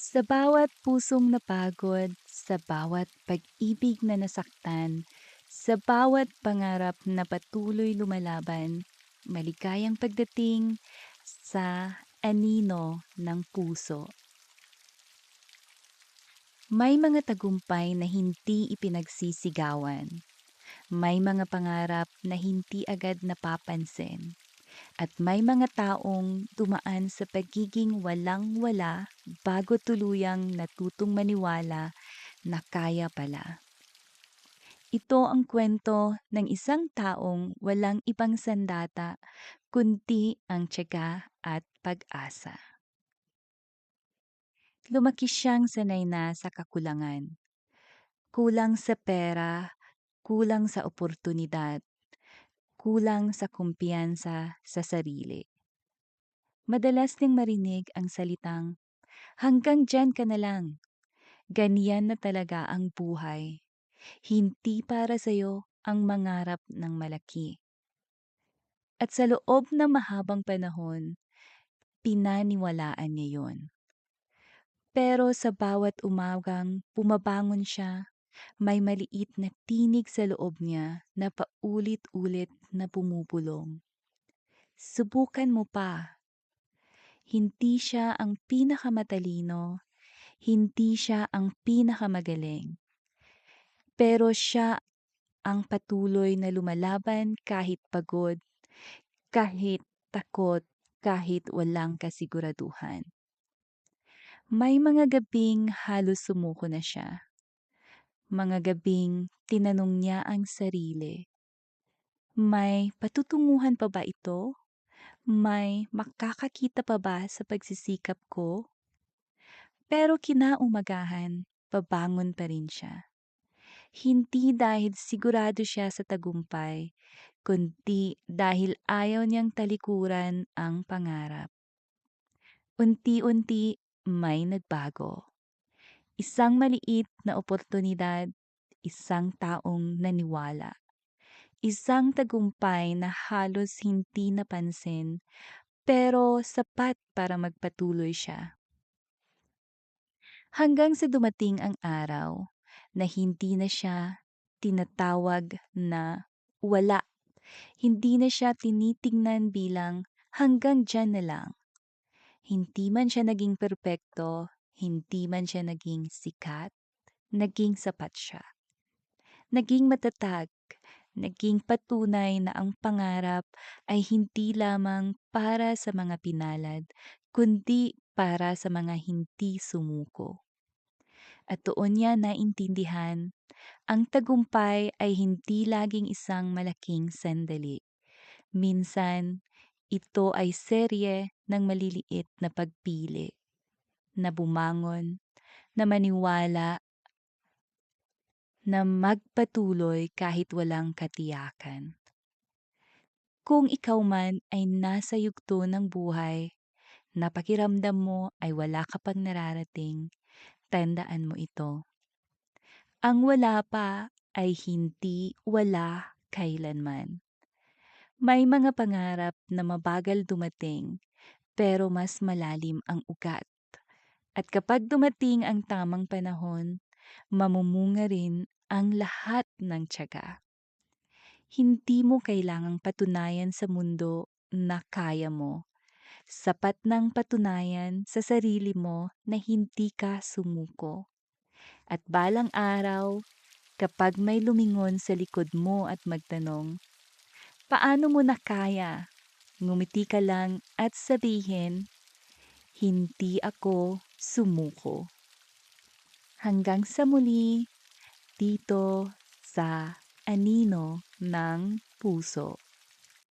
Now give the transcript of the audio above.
Sa bawat pusong napagod, sa bawat pag-ibig na nasaktan, sa bawat pangarap na patuloy lumalaban, maligayang pagdating sa anino ng puso. May mga tagumpay na hindi ipinagsisigawan. May mga pangarap na hindi agad napapansin. At may mga taong dumaan sa pagiging walang-wala bago tuluyang natutong maniwala na kaya pala. Ito ang kwento ng isang taong walang ibang sandata kundi ang tiyaga at pag-asa. Lumaki siyang sanay na sa kakulangan. Kulang sa pera, kulang sa oportunidad, kulang sa kumpiyansa sa sarili. Madalas niyang marinig ang salitang, "Hanggang diyan ka na lang. Ganyan na talaga ang buhay. Hindi para sa'yo ang mangarap ng malaki." At sa loob ng mahabang panahon, pinaniwalaan niya yun. Pero sa bawat umagang bumabangon siya, may maliit na tinig sa loob niya na paulit-ulit na bumubulong. Subukan mo pa. Hindi siya ang pinakamatalino, hindi siya ang pinakamagaling, pero siya ang patuloy na lumalaban kahit pagod, kahit takot, kahit walang kasiguraduhan. May mga gabing halos sumuko na siya. Mga gabing tinanong niya ang sarili, may patutunguhan pa ba ito? May makakakita pa ba sa pagsisikap ko? Pero kinaumagahan, babangon pa rin siya. Hindi dahil sigurado siya sa tagumpay, kundi dahil ayaw niyang talikuran ang pangarap. Unti-unti may nagbago. Isang maliit na oportunidad, isang taong naniwala, isang tagumpay na halos hindi napansin pero sapat para magpatuloy siya. Hanggang sa dumating ang araw na hindi na siya tinatawag na wala. Hindi na siya tinitingnan bilang hanggang diyan na lang. Hindi man siya naging perpekto, hindi man siya naging sikat, naging sapat siya. Naging matatag, naging patunay na ang pangarap ay hindi lamang para sa mga pinalad, kundi para sa mga hindi sumuko. At doon niya naintindihan, ang tagumpay ay hindi laging isang malaking sandali. Minsan, ito ay serye ng maliliit na pagpili, na bumangon, na maniwala, na magpatuloy kahit walang katiyakan. Kung ikaw man ay nasa yugto ng buhay, na pakiramdam mo ay wala ka pang nararating, tandaan mo ito. Ang wala pa ay hindi wala kailanman. May mga pangarap na mabagal dumating pero mas malalim ang ugat. At kapag dumating ang tamang panahon, mamumunga rin ang lahat ng tiyaga. Hindi mo kailangang patunayan sa mundo na kaya mo. Sapat ng patunayan sa sarili mo na hindi ka sumuko. At balang araw, kapag may lumingon sa likod mo at magtanong, paano mo na kaya? Ngumiti ka lang at sabihin, hindi ako sumuko. Hanggang sa muli, dito sa Anino ng Puso.